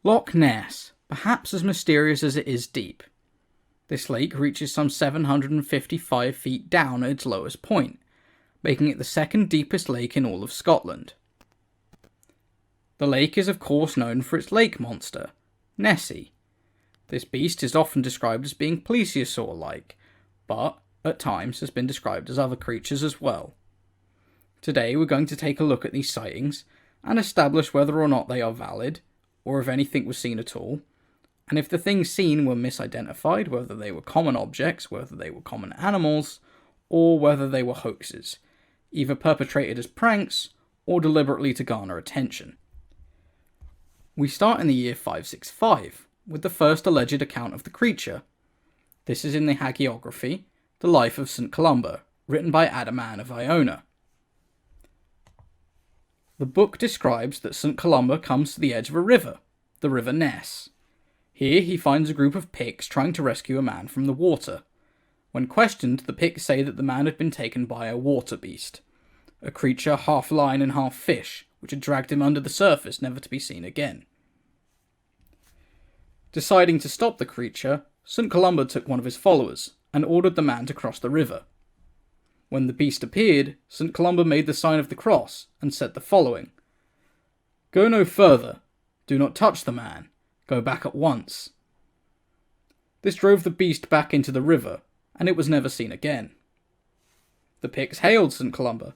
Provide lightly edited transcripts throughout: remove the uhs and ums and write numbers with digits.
Loch Ness, perhaps as mysterious as it is deep. This lake reaches some 755 feet down at its lowest point, making it the second deepest lake in all of Scotland. The lake is of course known for its lake monster, Nessie. This beast is often described as being plesiosaur-like, but at times has been described as other creatures as well. Today we're going to take a look at these sightings and establish whether or not they are valid, or if anything was seen at all, and if the things seen were misidentified, whether they were common objects, whether they were common animals, or whether they were hoaxes, either perpetrated as pranks or deliberately to garner attention. We start in the year 565, with the first alleged account of the creature. This is in the hagiography, The Life of St. Columba, written by Adrian of Iona. The book describes that St. Columba comes to the edge of a river, the River Ness. Here he finds a group of Picts trying to rescue a man from the water. When questioned, the Picts say that the man had been taken by a water beast, a creature half lion and half fish, which had dragged him under the surface, never to be seen again. Deciding to stop the creature, St. Columba took one of his followers and ordered the man to cross the river. When the beast appeared, St. Columba made the sign of the cross and said the following: "Go no further. Do not touch the man. Go back at once." This drove the beast back into the river, and it was never seen again. The Picts hailed St. Columba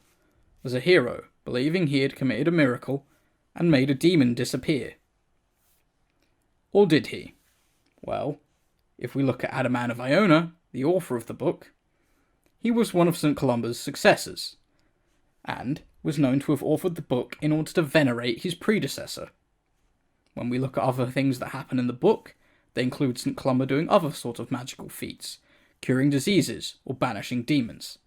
as a hero, believing he had committed a miracle and made a demon disappear. Or did he? Well, if we look at Adrian of Iona, the author of the book, he was one of St. Columba's successors, and was known to have authored the book in order to venerate his predecessor. When we look at other things that happen in the book, they include St. Columba doing other sort of magical feats, curing diseases or banishing demons.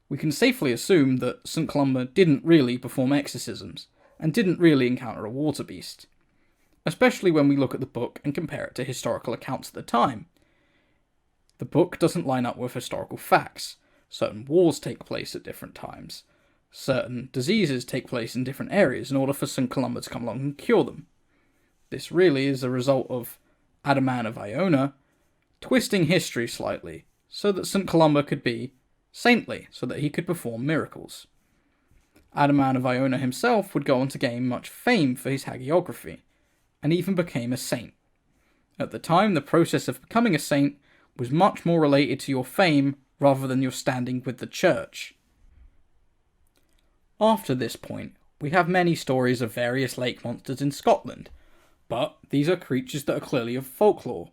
We can safely assume that St. Columba didn't really perform exorcisms, and didn't really encounter a water beast, especially when we look at the book and compare it to historical accounts at the time. The book doesn't line up with historical facts. Certain wars take place at different times. Certain diseases take place in different areas in order for St. Columba to come along and cure them. This really is a result of Adrian of Iona twisting history slightly so that St. Columba could be saintly, so that he could perform miracles. Adrian of Iona himself would go on to gain much fame for his hagiography, and even became a saint. At the time, the process of becoming a saint was much more related to your fame rather than your standing with the church. After this point, we have many stories of various lake monsters in Scotland, but these are creatures that are clearly of folklore,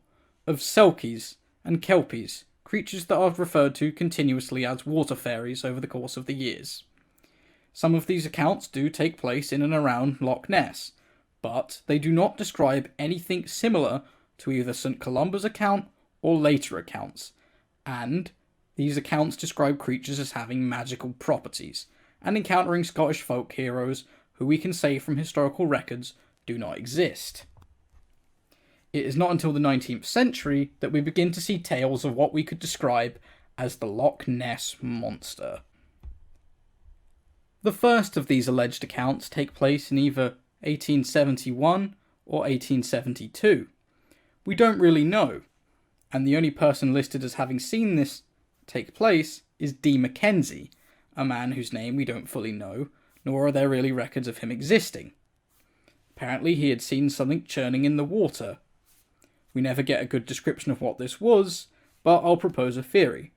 of selkies and kelpies, creatures that are referred to continuously as water fairies over the course of the years. Some of these accounts do take place in and around Loch Ness, but they do not describe anything similar to either St. Columba's account or later accounts, and these accounts describe creatures as having magical properties, and encountering Scottish folk heroes who we can say from historical records do not exist. It is not until the 19th century that we begin to see tales of what we could describe as the Loch Ness monster. The first of these alleged accounts take place in either 1871 or 1872. We don't really know, and the only person listed as having seen this take place is D. Mackenzie, a man whose name we don't fully know, nor are there really records of him existing. Apparently he had seen something churning in the water. We never get a good description of what this was, but I'll propose a theory.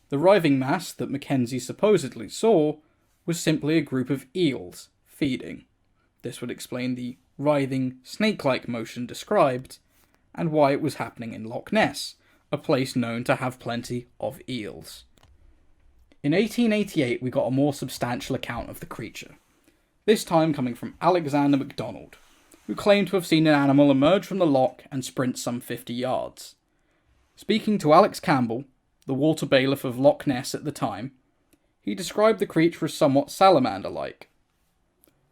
The writhing mass that Mackenzie supposedly saw was simply a group of eels feeding. This would explain the writhing, snake-like motion described, and why it was happening in Loch Ness, a place known to have plenty of eels. In 1888 we got a more substantial account of the creature, this time coming from Alexander MacDonald, who claimed to have seen an animal emerge from the loch and sprint some 50 yards. Speaking to Alex Campbell, the water bailiff of Loch Ness at the time, he described the creature as somewhat salamander-like.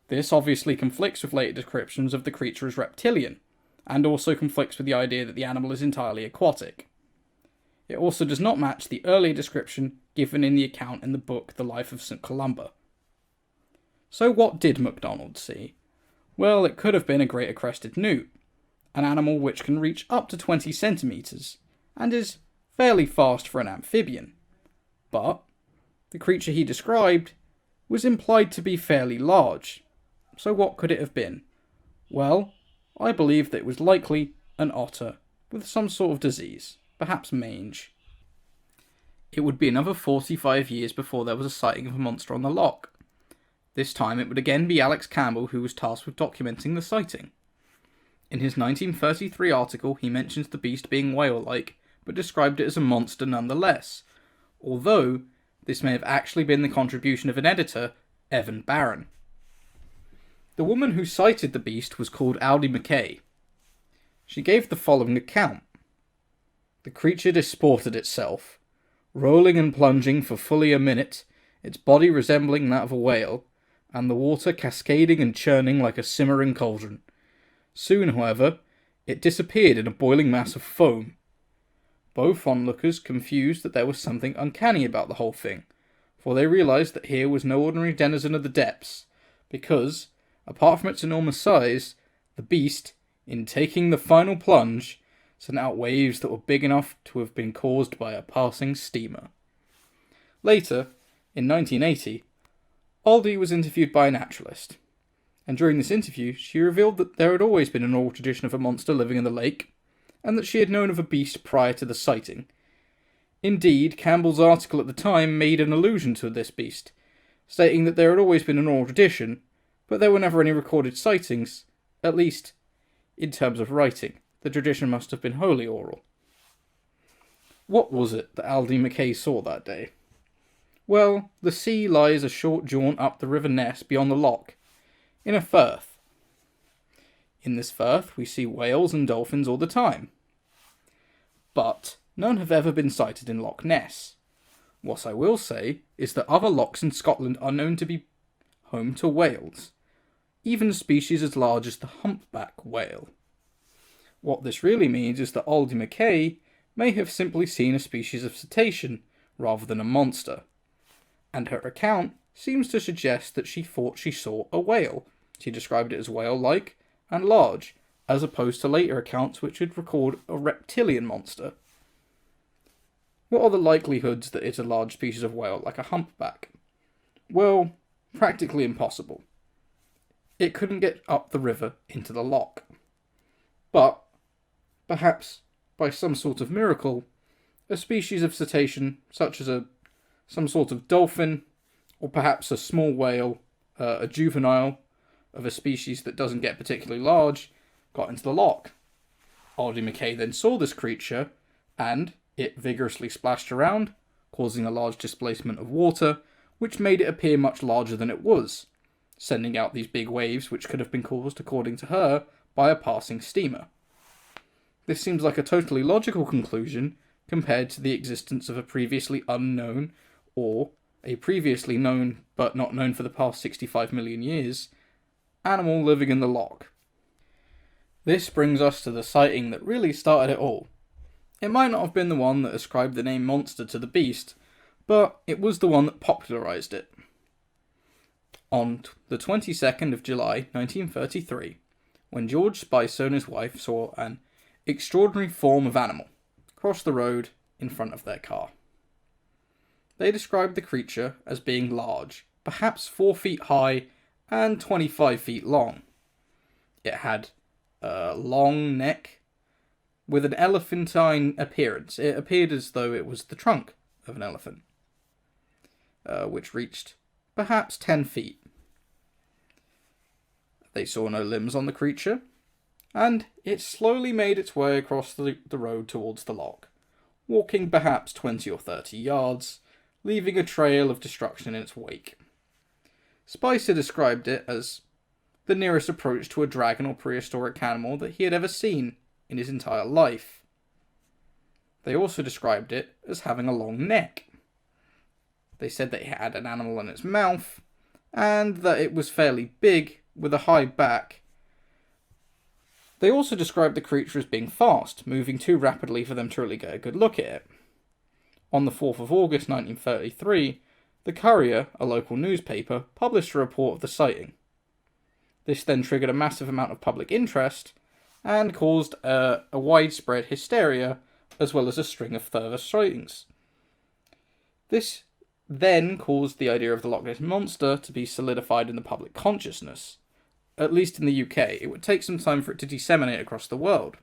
This obviously conflicts with later descriptions of the creature as reptilian, and also conflicts with the idea that the animal is entirely aquatic. It also does not match the earlier description given in the account in the book The Life of St. Columba. So what did MacDonald see? Well, it could have been a greater crested newt, an animal which can reach up to 20 centimetres and is fairly fast for an amphibian. But the creature he described was implied to be fairly large. So what could it have been? Well, I believe that it was likely an otter with some sort of disease, perhaps mange. It would be another 45 years before there was a sighting of a monster on the loch. This time it would again be Alex Campbell who was tasked with documenting the sighting. In his 1933 article, he mentions the beast being whale-like, but described it as a monster nonetheless, although this may have actually been the contribution of an editor, Evan Barron. The woman who sighted the beast was called Aldi McKay. She gave the following account. The creature disported itself, rolling and plunging for fully a minute, its body resembling that of a whale, and the water cascading and churning like a simmering cauldron. Soon, however, it disappeared in a boiling mass of foam. Both onlookers confused that there was something uncanny about the whole thing, for they realised that here was no ordinary denizen of the depths, because, apart from its enormous size, the beast, in taking the final plunge, sent out waves that were big enough to have been caused by a passing steamer. Later, in 1980, Aldi was interviewed by a naturalist, and during this interview she revealed that there had always been an oral tradition of a monster living in the lake, and that she had known of a beast prior to the sighting. Indeed, Campbell's article at the time made an allusion to this beast, stating that there had always been an oral tradition, but there were never any recorded sightings, at least in terms of writing. The tradition must have been wholly oral. What was it that Aldi McKay saw that day? Well, the sea lies a short jaunt up the River Ness beyond the loch, in a firth. In this firth we see whales and dolphins all the time. But none have ever been sighted in Loch Ness. What I will say is that other lochs in Scotland are known to be home to whales, even species as large as the humpback whale. What this really means is that Aldi McKay may have simply seen a species of cetacean rather than a monster, and her account seems to suggest that she thought she saw a whale. She described it as whale-like and large, as opposed to later accounts which would record a reptilian monster. What are the likelihoods that it's a large species of whale like a humpback? Well, practically impossible. It couldn't get up the river into the loch. But, perhaps, by some sort of miracle, a species of cetacean, such as some sort of dolphin, or perhaps a small whale, a juvenile of a species that doesn't get particularly large, got into the loch. Aldi McKay then saw this creature, and it vigorously splashed around, causing a large displacement of water, which made it appear much larger than it was, sending out these big waves which could have been caused, according to her, by a passing steamer. This seems like a totally logical conclusion compared to the existence of a previously unknown, or a previously known but not known for the past 65 million years, animal living in the loch. This brings us to the sighting that really started it all. It might not have been the one that ascribed the name monster to the beast, but it was the one that popularised it. On the 22nd of July 1933, when George Spicer and his wife saw an extraordinary form of animal cross the road in front of their car. They described the creature as being large, perhaps 4 feet high and 25 feet long. It had a long neck with an elephantine appearance. It appeared as though it was the trunk of an elephant, which reached perhaps 10 feet. They saw no limbs on the creature, and it slowly made its way across the road towards the loch, walking perhaps 20 or 30 yards, leaving a trail of destruction in its wake. Spicer described it as the nearest approach to a dragon or prehistoric animal that he had ever seen in his entire life. They also described it as having a long neck. They said that it had an animal in its mouth, and that it was fairly big, with a high back. They also described the creature as being fast, moving too rapidly for them to really get a good look at it. On the 4th of August 1933, the Courier, a local newspaper, published a report of the sighting. This then triggered a massive amount of public interest and caused a widespread hysteria, as well as a string of further sightings. This then caused the idea of the Loch Ness Monster to be solidified in the public consciousness. At least in the UK, it would take some time for it to disseminate across the world.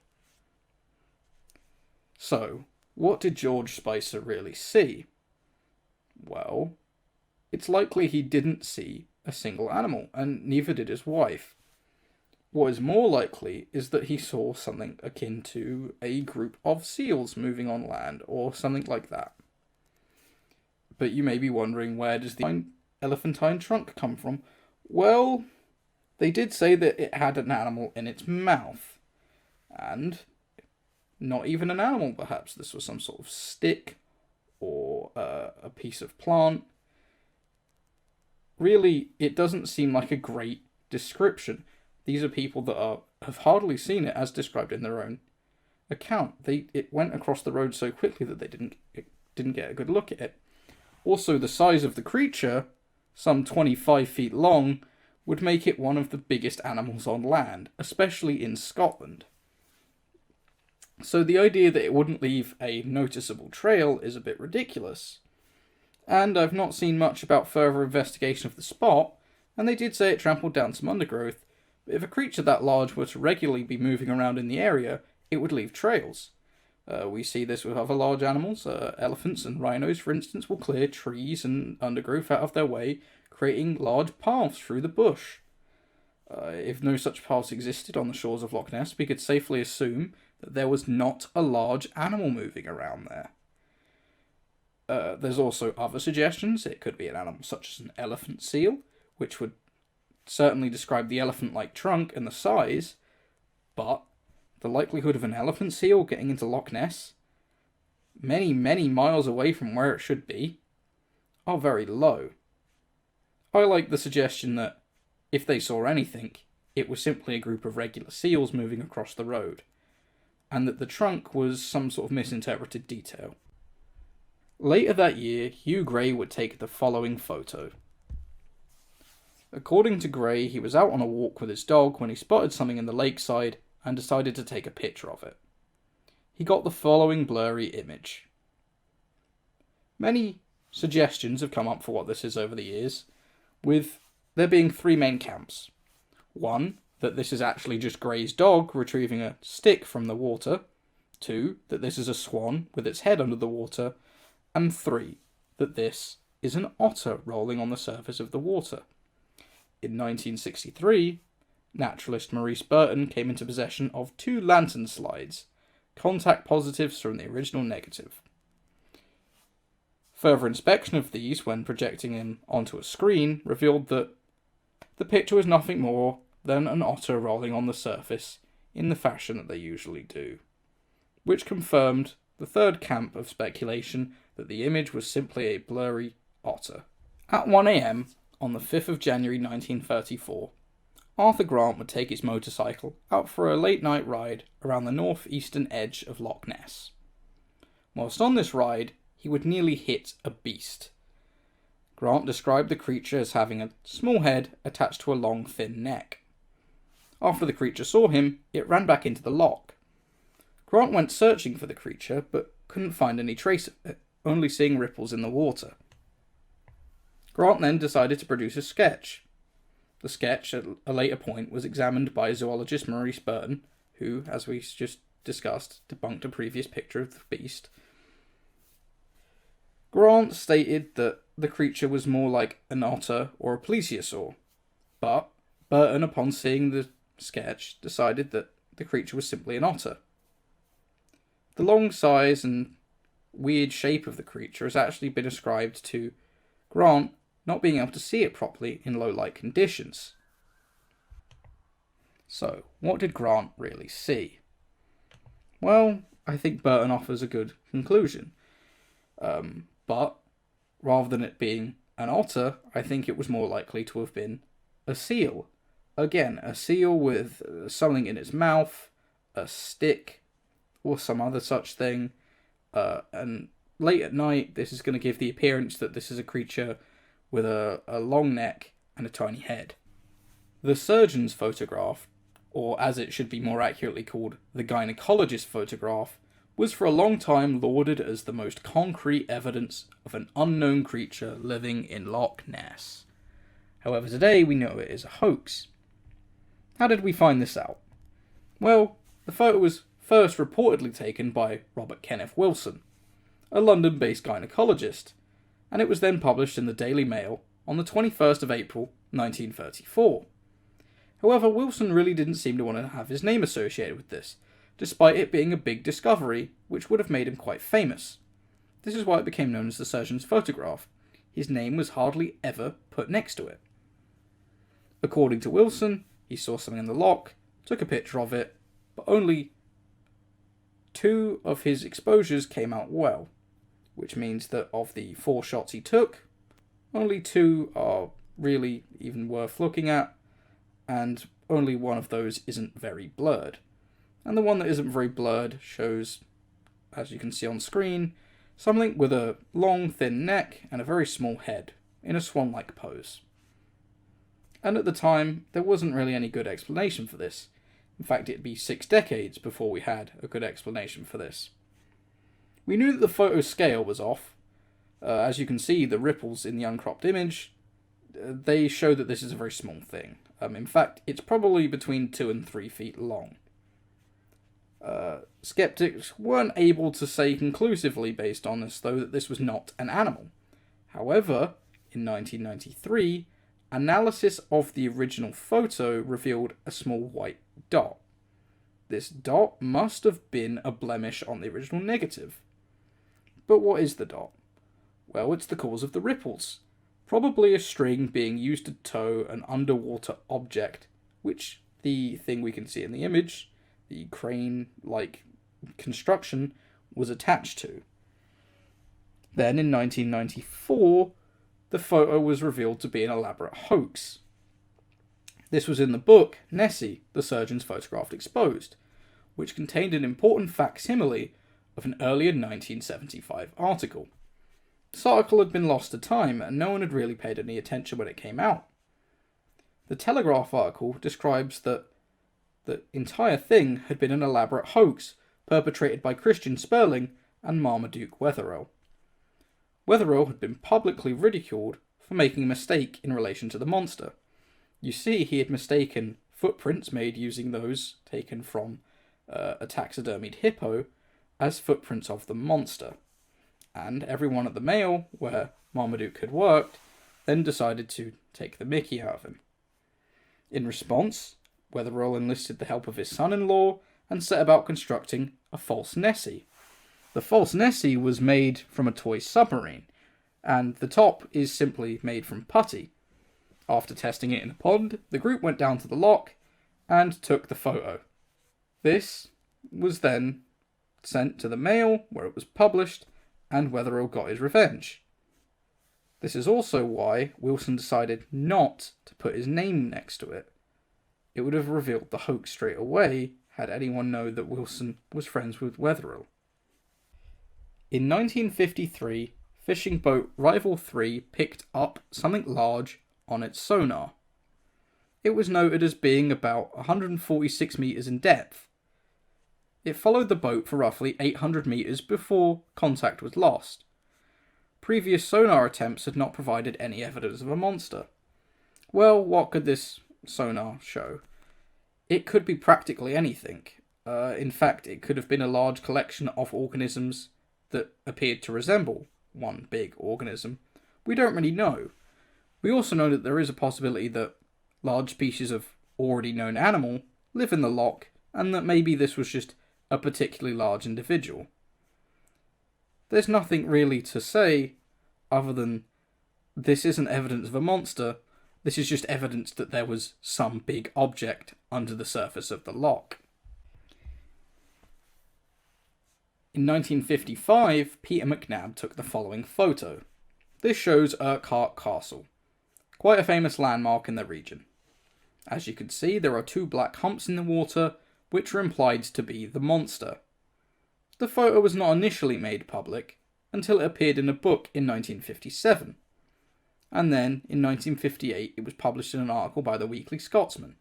So, what did George Spicer really see? Well, it's likely he didn't see a single animal, and neither did his wife. What is more likely is that he saw something akin to a group of seals moving on land, or something like that. But you may be wondering, where does the elephantine trunk come from? Well, they did say that it had an animal in its mouth. And not even an animal, perhaps. This was some sort of stick or a piece of plant. Really, it doesn't seem like a great description. These are people that have hardly seen it as described in their own account. It went across the road so quickly that they didn't get a good look at it. Also, the size of the creature, some 25 feet long, would make it one of the biggest animals on land, especially in Scotland. So the idea that it wouldn't leave a noticeable trail is a bit ridiculous. And I've not seen much about further investigation of the spot, and they did say it trampled down some undergrowth, but if a creature that large were to regularly be moving around in the area, it would leave trails. We see this with other large animals. Elephants and rhinos, for instance, will clear trees and undergrowth out of their way, creating large paths through the bush. If no such paths existed on the shores of Loch Ness, we could safely assume that there was not a large animal moving around there. There's also other suggestions. It could be an animal such as an elephant seal, which would certainly describe the elephant-like trunk and the size, but the likelihood of an elephant seal getting into Loch Ness, many, many miles away from where it should be, are very low. I like the suggestion that, if they saw anything, it was simply a group of regular seals moving across the road, and that the trunk was some sort of misinterpreted detail. Later that year, Hugh Gray would take the following photo. According to Gray, he was out on a walk with his dog when he spotted something in the lakeside and decided to take a picture of it. He got the following blurry image. Many suggestions have come up for what this is over the years, with there being three main camps. One, that this is actually just Gray's dog retrieving a stick from the water. Two, that this is a swan with its head under the water. And three, that this is an otter rolling on the surface of the water. In 1963, naturalist Maurice Burton came into possession of two lantern slides, contact positives from the original negative. Further inspection of these, when projecting them onto a screen, revealed that the picture was nothing more than an otter rolling on the surface in the fashion that they usually do, which confirmed the third camp of speculation that the image was simply a blurry otter. At 1 a.m. on the 5th of January 1934, Arthur Grant would take his motorcycle out for a late-night ride around the northeastern edge of Loch Ness. Whilst on this ride, he would nearly hit a beast. Grant described the creature as having a small head attached to a long, thin neck. After the creature saw him, it ran back into the loch. Grant went searching for the creature, but couldn't find any trace of it, only seeing ripples in the water. Grant then decided to produce a sketch. The sketch, at a later point, was examined by zoologist Maurice Burton, who, as we just discussed, debunked a previous picture of the beast. Grant stated that the creature was more like an otter or a plesiosaur, but Burton, upon seeing the sketch, decided that the creature was simply an otter. The long size and weird shape of the creature has actually been ascribed to Grant not being able to see it properly in low light conditions. So, what did Grant really see? Well, I think Burton offers a good conclusion. But, rather than it being an otter, I think it was more likely to have been a seal. Again, a seal with something in its mouth, a stick, or some other such thing. And late at night, this is going to give the appearance that this is a creature with a long neck and a tiny head. The surgeon's photograph, or as it should be more accurately called, the gynecologist's photograph, was for a long time lauded as the most concrete evidence of an unknown creature living in Loch Ness. However, today we know it is a hoax. How did we find this out? Well, the photo was first reportedly taken by Robert Kenneth Wilson, a London-based gynecologist, and it was then published in the Daily Mail on the 21st of April 1934. However, Wilson really didn't seem to want to have his name associated with this, despite it being a big discovery which would have made him quite famous. This is why it became known as the surgeon's photograph. His name was hardly ever put next to it. According to Wilson, he saw something in the loch, took a picture of it, but only 2 of his exposures came out well, which means that of the 4 shots he took, only 2 are really even worth looking at, and only one of those isn't very blurred. And the one that isn't very blurred shows, as you can see on screen, something with a long, thin neck and a very small head, in a swan-like pose. And at the time, there wasn't really any good explanation for this. In fact, it'd be 6 decades before we had a good explanation for this. We knew that the photo scale was off. As you can see, the ripples in the uncropped image, they show that this is a very small thing. In fact, it's probably between 2 and 3 feet long. Skeptics weren't able to say conclusively based on this, though, that this was not an animal. However, in 1993, analysis of the original photo revealed a small white dot. This dot must have been a blemish on the original negative. But what is the dot? Well, it's the cause of the ripples. Probably a string being used to tow an underwater object, which the thing we can see in the image, the crane-like construction, was attached to. Then in 1994, the photo was revealed to be an elaborate hoax. This was in the book Nessie, the surgeon's photograph exposed, which contained an important facsimile of an earlier 1975 article. This article had been lost to time, and no one had really paid any attention when it came out. The Telegraph article describes that the entire thing had been an elaborate hoax perpetrated by Christian Sperling and Marmaduke Wetherell. Wetherell had been publicly ridiculed for making a mistake in relation to the monster. You see, he had mistaken footprints made using those taken from a taxidermied hippo as footprints of the monster. And everyone at the Mail, where Marmaduke had worked, then decided to take the mickey out of him. In response, Wetherell enlisted the help of his son-in-law and set about constructing a false Nessie. The false Nessie was made from a toy submarine, and the top is simply made from putty. After testing it in a pond, the group went down to the loch and took the photo. This was then sent to the Mail, where it was published, and Wetherell got his revenge. This is also why Wilson decided not to put his name next to it. It would have revealed the hoax straight away had anyone known that Wilson was friends with Wetherell. In 1953, fishing boat Rival 3 picked up something large on its sonar. It was noted as being about 146 metres in depth. It followed the boat for roughly 800 metres before contact was lost. Previous sonar attempts had not provided any evidence of a monster. Well, what could this sonar show? It could be practically anything. In fact, it could have been a large collection of organisms that appeared to resemble one big organism. We don't really know. We also know that there is a possibility that large species of already known animal live in the loch, and that maybe this was just a particularly large individual. There's nothing really to say other than this isn't evidence of a monster, this is just evidence that there was some big object under the surface of the loch. In 1955, Peter MacNab took the following photo. This shows Urquhart Castle, quite a famous landmark in the region. As you can see, there are 2 black humps in the water, which are implied to be the monster. The photo was not initially made public until it appeared in a book in 1957. and then in 1958 it was published in an article by the weekly Scotsman.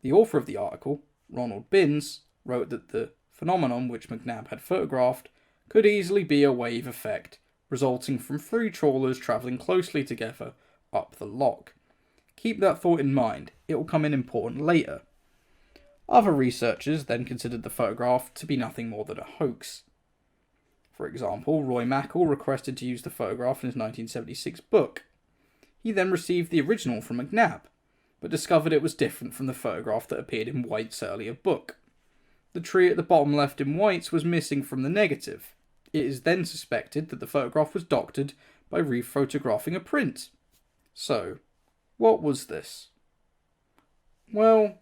The author of the article, Ronald Binns, wrote that the phenomenon which MacNab had photographed could easily be a wave effect resulting from three trawlers travelling closely together up the loch. Keep that thought in mind, it will come in important later. Other researchers then considered the photograph to be nothing more than a hoax. For example, Roy Mackel requested to use the photograph in his 1976 book. He then received the original from MacNab, but discovered it was different from the photograph that appeared in White's earlier book. The tree at the bottom left in White's was missing from the negative. It is then suspected that the photograph was doctored by rephotographing a print. So, what was this? Well,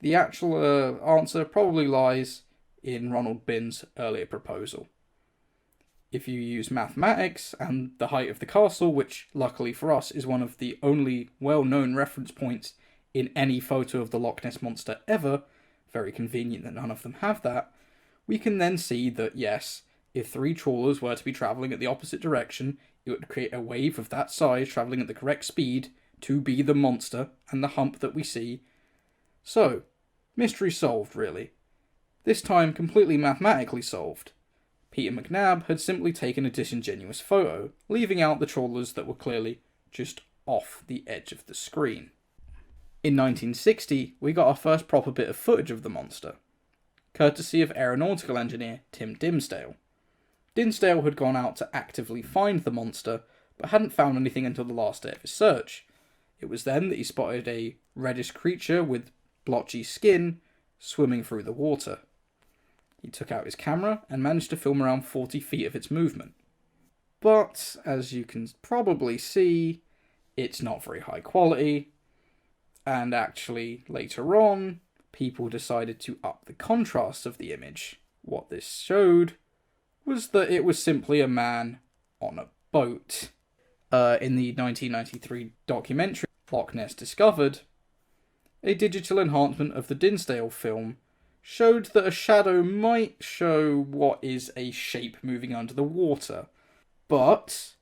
the actual answer probably lies in Ronald Binns' earlier proposal. If you use mathematics and the height of the castle, which luckily for us is one of the only well-known reference points in any photo of the Loch Ness Monster ever, very convenient that none of them have that, we can then see that yes, if three trawlers were to be travelling at the opposite direction, it would create a wave of that size travelling at the correct speed to be the monster and the hump that we see. So, mystery solved really. This time completely mathematically solved. Peter MacNab had simply taken a disingenuous photo, leaving out the trawlers that were clearly just off the edge of the screen. In 1960, we got our first proper bit of footage of the monster, courtesy of aeronautical engineer Tim Dinsdale. Dinsdale had gone out to actively find the monster, but hadn't found anything until the last day of his search. It was then that he spotted a reddish creature with blotchy skin swimming through the water. He took out his camera and managed to film around 40 feet of its movement. But, as you can probably see, it's not very high quality, and actually, later on, people decided to up the contrast of the image. What this showed was that it was simply a man on a boat. In the 1993 documentary Loch Ness Discovered, a digital enhancement of the Dinsdale film showed that a shadow might show what is a shape moving under the water, but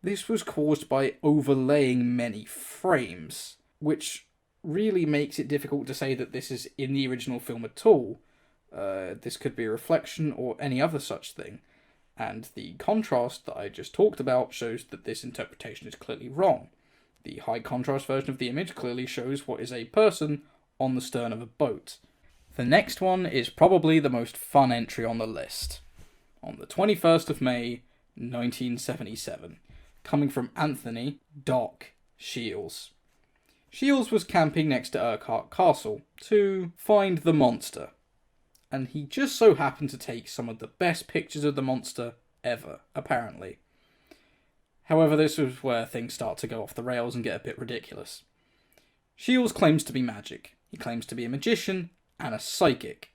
this was caused by overlaying many frames, which really makes it difficult to say that this is in the original film at all. This could be a reflection or any other such thing, and the contrast that I just talked about shows that this interpretation is clearly wrong. The high contrast version of the image clearly shows what is a person on the stern of a boat. The next one is probably the most fun entry on the list. On the 21st of May, 1977, coming from Anthony Doc Shields. Shields was camping next to Urquhart Castle to find the monster, and he just so happened to take some of the best pictures of the monster ever, apparently. However, this is where things start to go off the rails and get a bit ridiculous. Shields claims to be magic. He claims to be a magician and a psychic.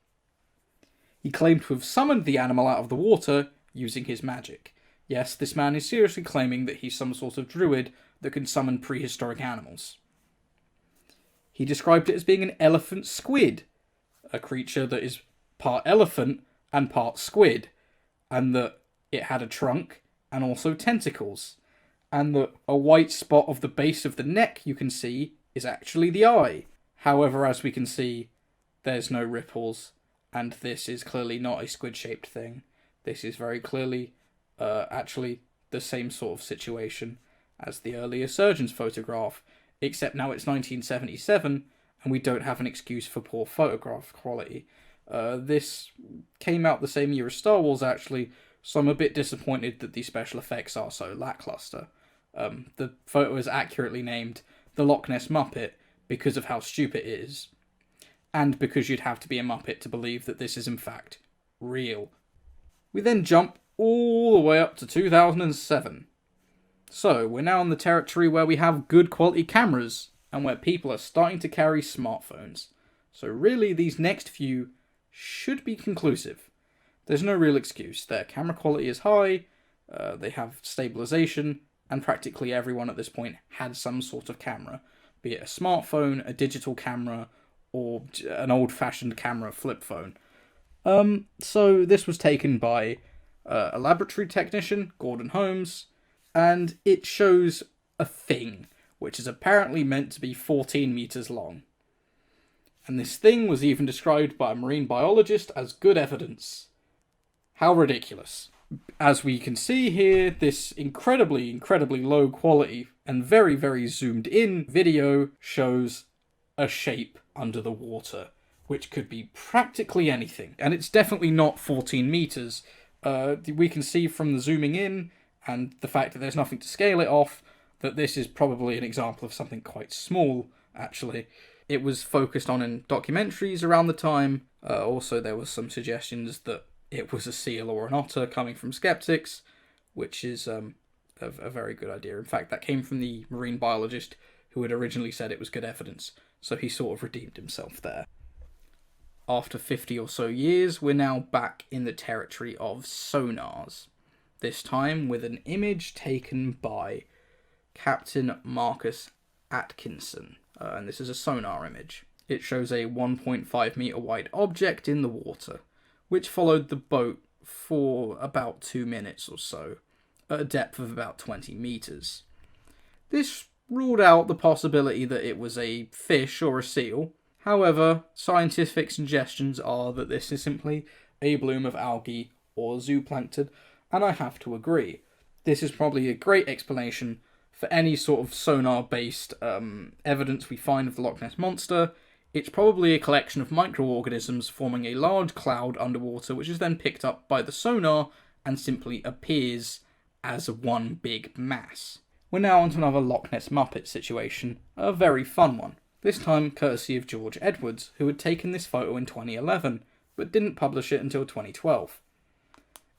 He claimed to have summoned the animal out of the water using his magic. Yes, this man is seriously claiming that he's some sort of druid that can summon prehistoric animals. He described it as being an elephant squid, a creature that is part elephant and part squid, and that it had a trunk and also tentacles, and that a white spot of the base of the neck you can see is actually the eye. However, as we can see, there's no ripples, and this is clearly not a squid-shaped thing. This is very clearly actually the same sort of situation as the earlier surgeon's photograph, except now it's 1977, and we don't have an excuse for poor photograph quality. This came out the same year as Star Wars, actually, so I'm a bit disappointed that the special effects are so lackluster. The photo is accurately named the Loch Ness Muppet because of how stupid it is, and because you'd have to be a Muppet to believe that this is in fact real. We then jump all the way up to 2007. So, we're now in the territory where we have good quality cameras, and where people are starting to carry smartphones. So really, these next few should be conclusive. There's no real excuse. Their camera quality is high, they have stabilization, and practically everyone at this point had some sort of camera, be it a smartphone, a digital camera, or an old-fashioned camera flip phone. So this was taken by a laboratory technician, Gordon Holmes, and it shows a thing, which is apparently meant to be 14 metres long. And this thing was even described by a marine biologist as good evidence. How ridiculous. As we can see here, this incredibly, incredibly low quality and very, very zoomed in video shows a shape under the water, which could be practically anything. And it's definitely not 14 metres. We can see from the zooming in and the fact that there's nothing to scale it off that this is probably an example of something quite small, actually. It was focused on in documentaries around the time. Also, there was some suggestions that it was a seal or an otter coming from skeptics, which is a very good idea. In fact, that came from the marine biologist who had originally said it was good evidence, so he sort of redeemed himself there. After 50 or so years, we're now back in the territory of sonars, this time with an image taken by Captain Marcus Atkinson, and this is a sonar image. It shows a 1.5 metre wide object in the water, which followed the boat for about 2 minutes or so, at a depth of about 20 metres. This ruled out the possibility that it was a fish or a seal. However, scientific suggestions are that this is simply a bloom of algae or zooplankton, and I have to agree. This is probably a great explanation for any sort of sonar-based evidence we find of the Loch Ness Monster. It's probably a collection of microorganisms forming a large cloud underwater, which is then picked up by the sonar and simply appears as one big mass. We're now on to another Loch Ness Muppet situation, a very fun one. This time courtesy of George Edwards, who had taken this photo in 2011, but didn't publish it until 2012.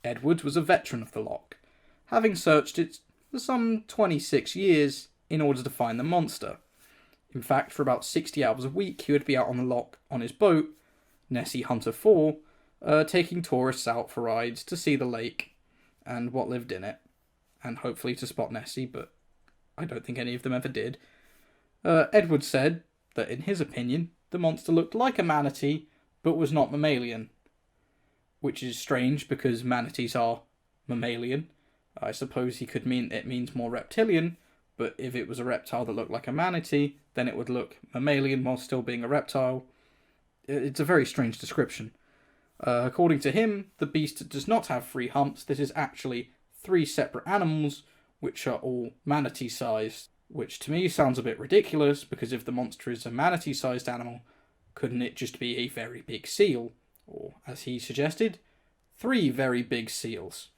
Edwards was a veteran of the loch, having searched it for some 26 years in order to find the monster. In fact, for about 60 hours a week, he would be out on the loch on his boat, Nessie Hunter 4, taking tourists out for rides to see the lake and what lived in it, and hopefully to spot Nessie, but I don't think any of them ever did. Edwards said that, in his opinion, the monster looked like a manatee, but was not mammalian. Which is strange, because manatees are mammalian. I suppose he could mean it means more reptilian, but if it was a reptile that looked like a manatee, then it would look mammalian while still being a reptile. It's a very strange description. According to him, the beast does not have 3 humps. This is actually 3 separate animals, which are all manatee-sized, which to me sounds a bit ridiculous, because if the monster is a manatee-sized animal, couldn't it just be a very big seal? Or, as he suggested, 3 very big seals.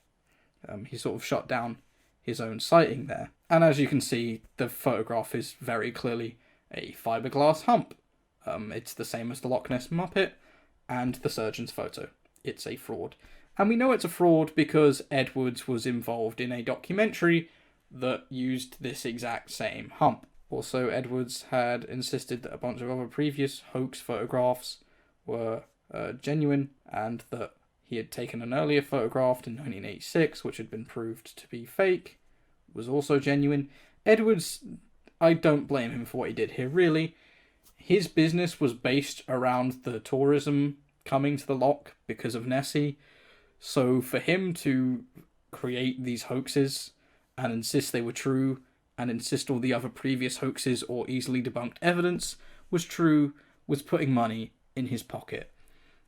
He sort of shot down his own sighting there. And as you can see, the photograph is very clearly a fiberglass hump. It's the same as the Loch Ness Muppet and the surgeon's photo. It's a fraud. And we know it's a fraud because Edwards was involved in a documentary that used this exact same hump. Also, Edwards had insisted that a bunch of other previous hoax photographs were genuine, and that he had taken an earlier photograph in 1986, which had been proved to be fake, was also genuine. Edwards, I don't blame him for what he did here, really. His business was based around the tourism coming to the loch because of Nessie, so for him to create these hoaxes and insist they were true, and insist all the other previous hoaxes or easily debunked evidence was true, was putting money in his pocket.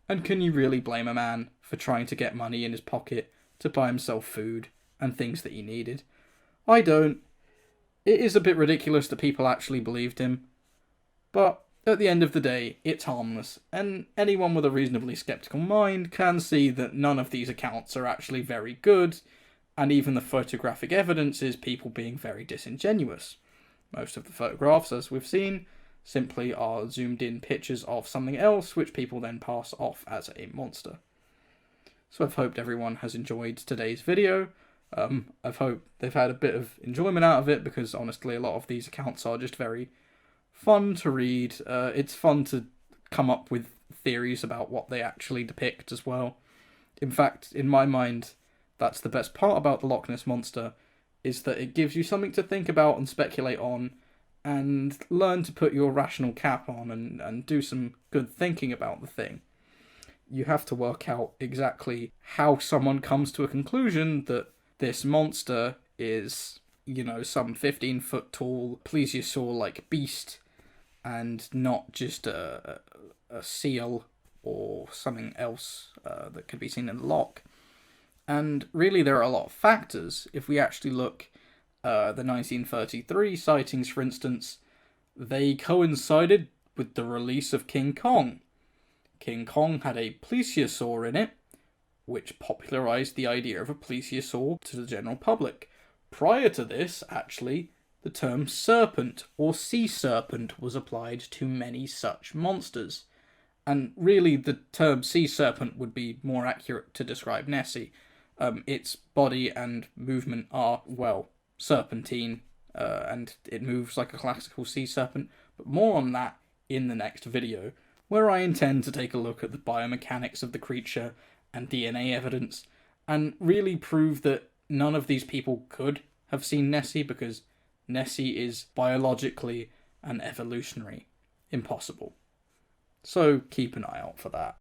And can you really blame a man for trying to get money in his pocket to buy himself food and things that he needed? I don't. It is a bit ridiculous that people actually believed him, but at the end of the day, it's harmless, and anyone with a reasonably skeptical mind can see that none of these accounts are actually very good, and even the photographic evidence is people being very disingenuous. Most of the photographs, as we've seen, simply are zoomed in pictures of something else, which people then pass off as a monster. So I've hoped everyone has enjoyed today's video. I've hoped they've had a bit of enjoyment out of it, because honestly a lot of these accounts are just very fun to read. It's fun to come up with theories about what they actually depict as well. In fact, in my mind, that's the best part about the Loch Ness Monster, is that it gives you something to think about and speculate on, and learn to put your rational cap on and do some good thinking about the thing. You have to work out exactly how someone comes to a conclusion that this monster is some 15-foot tall plesiosaur-like beast, and not just a seal or something else that could be seen in the loch. And really, there are a lot of factors. If we actually look the 1933 sightings, for instance, they coincided with the release of King Kong. King Kong had a plesiosaur in it, which popularised the idea of a plesiosaur to the general public. Prior to this, actually, the term serpent or sea serpent was applied to many such monsters. And really, the term sea serpent would be more accurate to describe Nessie. Its body and movement are, serpentine, and it moves like a classical sea serpent, but more on that in the next video, where I intend to take a look at the biomechanics of the creature and DNA evidence, and really prove that none of these people could have seen Nessie, because Nessie is biologically and evolutionary impossible. So keep an eye out for that.